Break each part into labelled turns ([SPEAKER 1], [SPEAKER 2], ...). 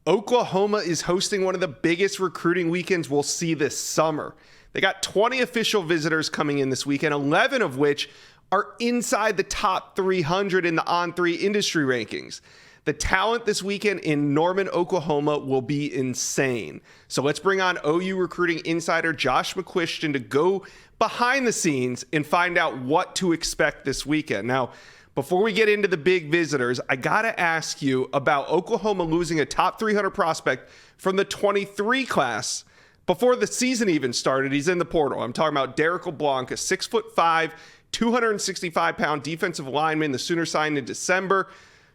[SPEAKER 1] Oklahoma is hosting one of the biggest recruiting weekends we'll see this summer. They got 20 official visitors coming in this weekend, 11 of which are inside the top 300 in the On3 industry rankings. The talent this weekend in Norman, Oklahoma will be insane. So let's bring on OU recruiting insider Josh McCuistion to go behind the scenes and find out what to expect this weekend. Now, before we get into the big visitors, I got to ask you about Oklahoma losing a top 300 prospect from the 23 class before the season even started. He's in the portal. I'm talking about Derek Leblanc, a 6'5", 265-pound defensive lineman. The Sooners signed in December.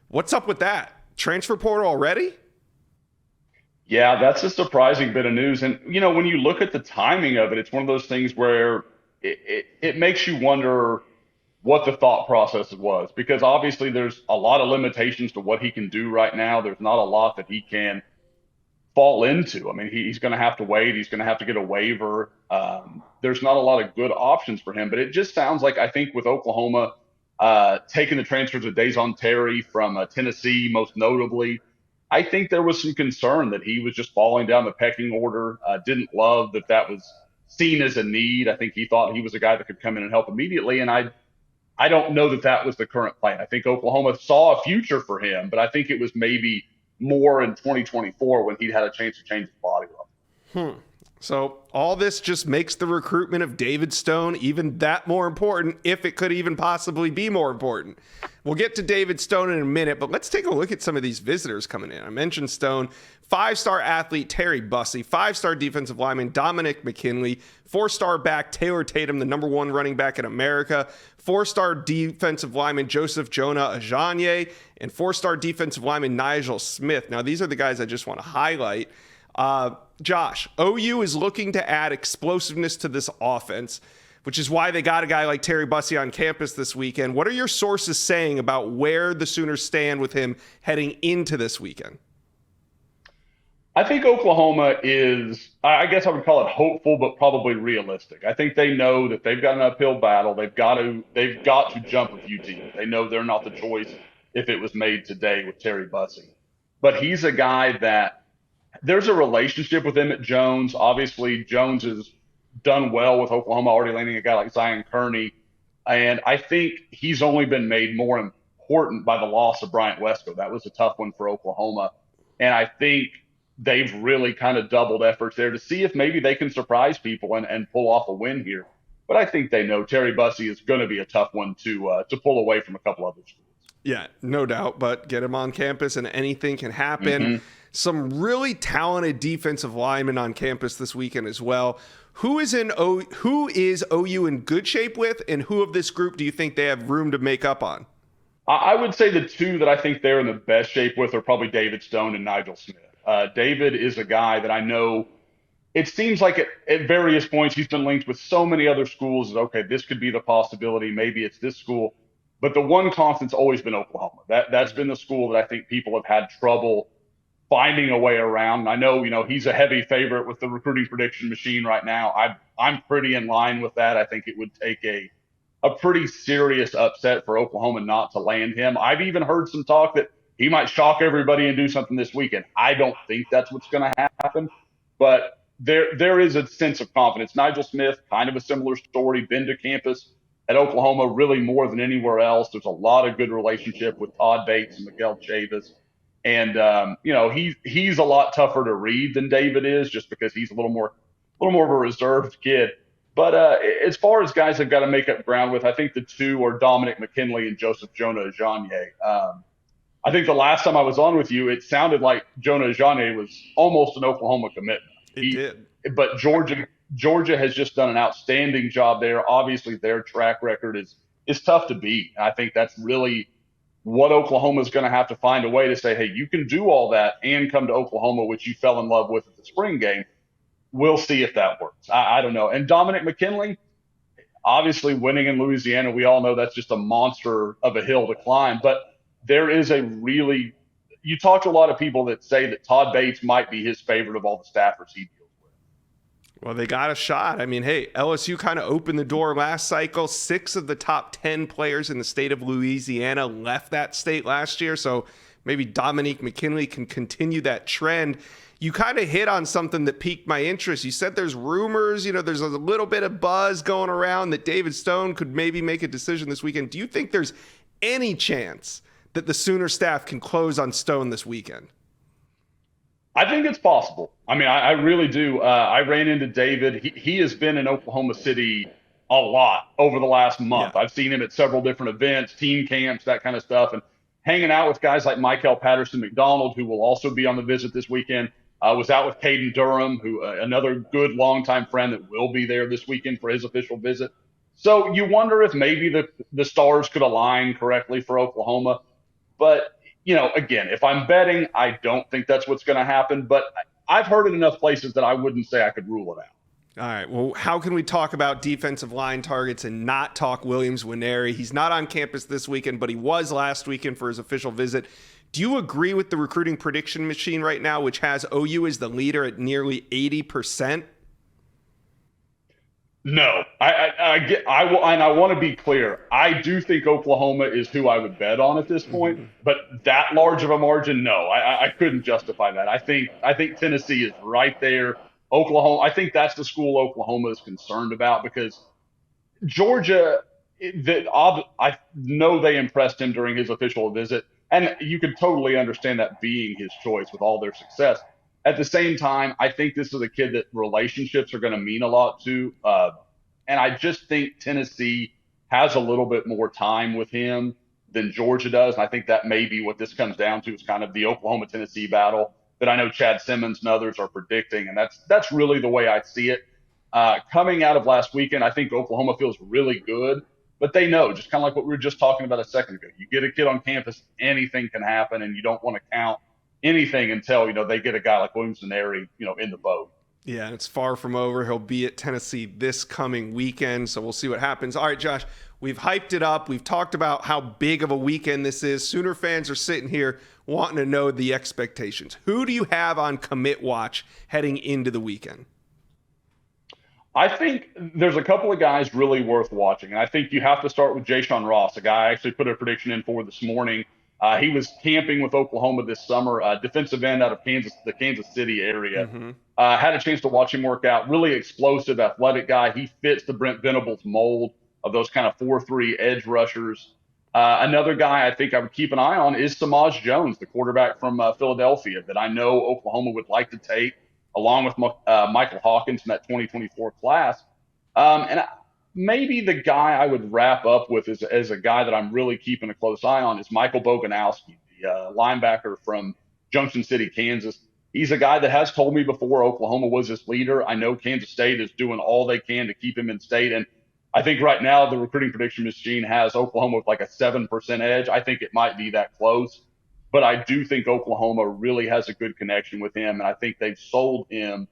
[SPEAKER 1] What's up with that? Transfer portal already?
[SPEAKER 2] Yeah, that's a surprising bit of news. And, when you look at the timing of it, it's one of those things where it makes you wonder what the thought process was, because obviously there's a lot of limitations to what he can do right now. There's not a lot that he can fall into. I mean, he's going to have to wait. He's going to have to get a waiver. There's not a lot of good options for him, but it just sounds like, I think with Oklahoma taking the transfers of Dazon Terry from Tennessee, most notably, I think there was some concern that he was just falling down the pecking order. Didn't love that was seen as a need. I think he thought he was a guy that could come in and help immediately. And I don't know that was the current plan. I think Oklahoma saw a future for him, but I think it was maybe more in 2024 when he'd had a chance to change his body level.
[SPEAKER 1] So all this just makes the recruitment of David Stone even that more important, if it could even possibly be more important. We'll get to David Stone in a minute, but let's take a look at some of these visitors coming in. I mentioned Stone, 5-star athlete Terry Bussey, 5-star defensive lineman Dominic McKinley, 4-star back Taylor Tatum, the number 1 running back in America, 4-star defensive lineman Joseph Jonah Ajanye, and 4-star defensive lineman Nigel Smith. Now, these are the guys I just want to highlight. Josh, OU is looking to add explosiveness to this offense, which is why they got a guy like Terry Bussey on campus this weekend. What are your sources saying about where the Sooners stand with him heading into this weekend?
[SPEAKER 2] I think Oklahoma is, I guess I would call it hopeful, but probably realistic. I think they know that they've got an uphill battle. They've got to jump a few teams. They know they're not the choice if it was made today with Terry Bussey. But he's a guy that there's a relationship with him at Jones. Obviously, Jones has done well with Oklahoma, already landing a guy like Zion Kearney. And I think he's only been made more important by the loss of Bryant Wesco. That was a tough one for Oklahoma. And I think they've really kind of doubled efforts there to see if maybe they can surprise people and pull off a win here. But I think they know Terry Bussey is going to be a tough one to pull away from a couple other schools.
[SPEAKER 1] Yeah, no doubt. But get him on campus and anything can happen. Some really talented defensive linemen on campus this weekend as well. Who is OU in good shape with, and who of this group do you think they have room to make up on?
[SPEAKER 2] I would say the two that I think they're in the best shape with are probably David Stone and Nigel Smith. David is a guy that I know it seems like at various points he's been linked with so many other schools that, okay, this could be the possibility. Maybe it's this school. But the one constant's always been Oklahoma. That's been the school that I think people have had trouble finding a way around. And I know, he's a heavy favorite with the recruiting prediction machine right now. I'm pretty in line with that. I think it would take a pretty serious upset for Oklahoma not to land him. I've even heard some talk that he might shock everybody and do something this weekend. I don't think that's what's going to happen, but there is a sense of confidence. Nigel Smith, kind of a similar story, been to campus at Oklahoma really more than anywhere else. There's a lot of good relationship with Todd Bates and Miguel Chavis. And, he's a lot tougher to read than David is, just because he's a little more of a reserved kid. But as far as guys I've got to make up ground with, I think the two are Dominic McKinley and Joseph Jonah Ajanye. I think the last time I was on with you, it sounded like Jonah Ajanye was almost an Oklahoma commitment.
[SPEAKER 1] He did.
[SPEAKER 2] But Georgia has just done an outstanding job there. Obviously, their track record is tough to beat. I think that's really what Oklahoma is going to have to find a way to say, hey, you can do all that and come to Oklahoma, which you fell in love with at the spring game. We'll see if that works. I don't know. And Dominic McKinley, obviously winning in Louisiana, we all know that's just a monster of a hill to climb. But there is you talk to a lot of people that say that Todd Bates might be his favorite of all the staffers he deals with.
[SPEAKER 1] Well, they got a shot. I mean, hey, LSU kind of opened the door last cycle. 6 of the top 10 players in the state of Louisiana left that state last year. So maybe Dominique McKinley can continue that trend. You kind of hit on something that piqued my interest. You said there's rumors, there's a little bit of buzz going around that David Stone could maybe make a decision this weekend. Do you think there's any chance that the Sooner staff can close on Stone this weekend?
[SPEAKER 2] I think it's possible. I mean, I really do. I ran into David. He has been in Oklahoma City a lot over the last month.
[SPEAKER 1] Yeah.
[SPEAKER 2] I've seen him at several different events, team camps, that kind of stuff, and hanging out with guys like Michael Patterson McDonald, who will also be on the visit this weekend. Was out with Caden Durham, who another good longtime friend that will be there this weekend for his official visit. So you wonder if maybe the stars could align correctly for Oklahoma. But, again, if I'm betting, I don't think that's what's going to happen. But I've heard it enough places that I wouldn't say I could rule it out.
[SPEAKER 1] All right. Well, how can we talk about defensive line targets and not talk Williams Winery? He's not on campus this weekend, but he was last weekend for his official visit. Do you agree with the recruiting prediction machine right now, which has OU as the leader at nearly 80%?
[SPEAKER 2] No, I want to be clear. I do think Oklahoma is who I would bet on at this point, but that large of a margin, no, I couldn't justify that. I think Tennessee is right there. Oklahoma, I think that's the school Oklahoma is concerned about because Georgia, I know they impressed him during his official visit, and you could totally understand that being his choice with all their success. At the same time, I think this is a kid that relationships are going to mean a lot to. And I just think Tennessee has a little bit more time with him than Georgia does. And I think that may be what this comes down to is kind of the Oklahoma-Tennessee battle that I know Chad Simmons and others are predicting. And that's really the way I see it. Coming out of last weekend, I think Oklahoma feels really good. But they know, just kind of like what we were just talking about a second ago. You get a kid on campus, anything can happen, and you don't want to count anything until, they get a guy like Williams Winery, in the boat.
[SPEAKER 1] Yeah, it's far from over. He'll be at Tennessee this coming weekend, so we'll see what happens. All right, Josh, we've hyped it up. We've talked about how big of a weekend this is. Sooner fans are sitting here wanting to know the expectations. Who do you have on commit watch heading into the weekend?
[SPEAKER 2] I think there's a couple of guys really worth watching, and I think you have to start with Ja'Shawn Ross, a guy I actually put a prediction in for this morning. He was camping with Oklahoma this summer, defensive end out of the Kansas City area. Had a chance to watch him work out. Really explosive, athletic guy. He fits the Brent Venables mold of those kind of 4-3 edge rushers. Another guy I think I would keep an eye on is Samaj Jones, the quarterback from Philadelphia that I know Oklahoma would like to take, along with Michael Hawkins in that 2024 class. Maybe the guy I would wrap up with as a guy that I'm really keeping a close eye on is Michael Boganowski, the linebacker from Junction City, Kansas. He's a guy that has told me before Oklahoma was his leader. I know Kansas State is doing all they can to keep him in state. And I think right now the recruiting prediction machine has Oklahoma with like a 7% edge. I think it might be that close. But I do think Oklahoma really has a good connection with him. And I think they've sold him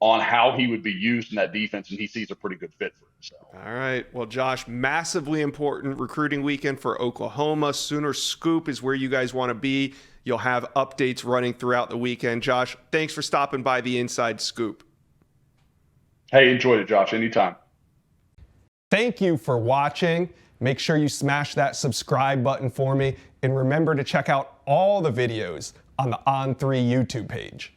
[SPEAKER 2] on how he would be used in that defense, and he sees a pretty good fit for himself.
[SPEAKER 1] All right. Well, Josh, massively important recruiting weekend for Oklahoma. Sooner Scoop is where you guys want to be. You'll have updates running throughout the weekend. Josh, thanks for stopping by the Inside Scoop.
[SPEAKER 2] Hey, enjoyed it, Josh. Anytime.
[SPEAKER 1] Thank you for watching. Make sure you smash that subscribe button for me, and remember to check out all the videos on the On3 YouTube page.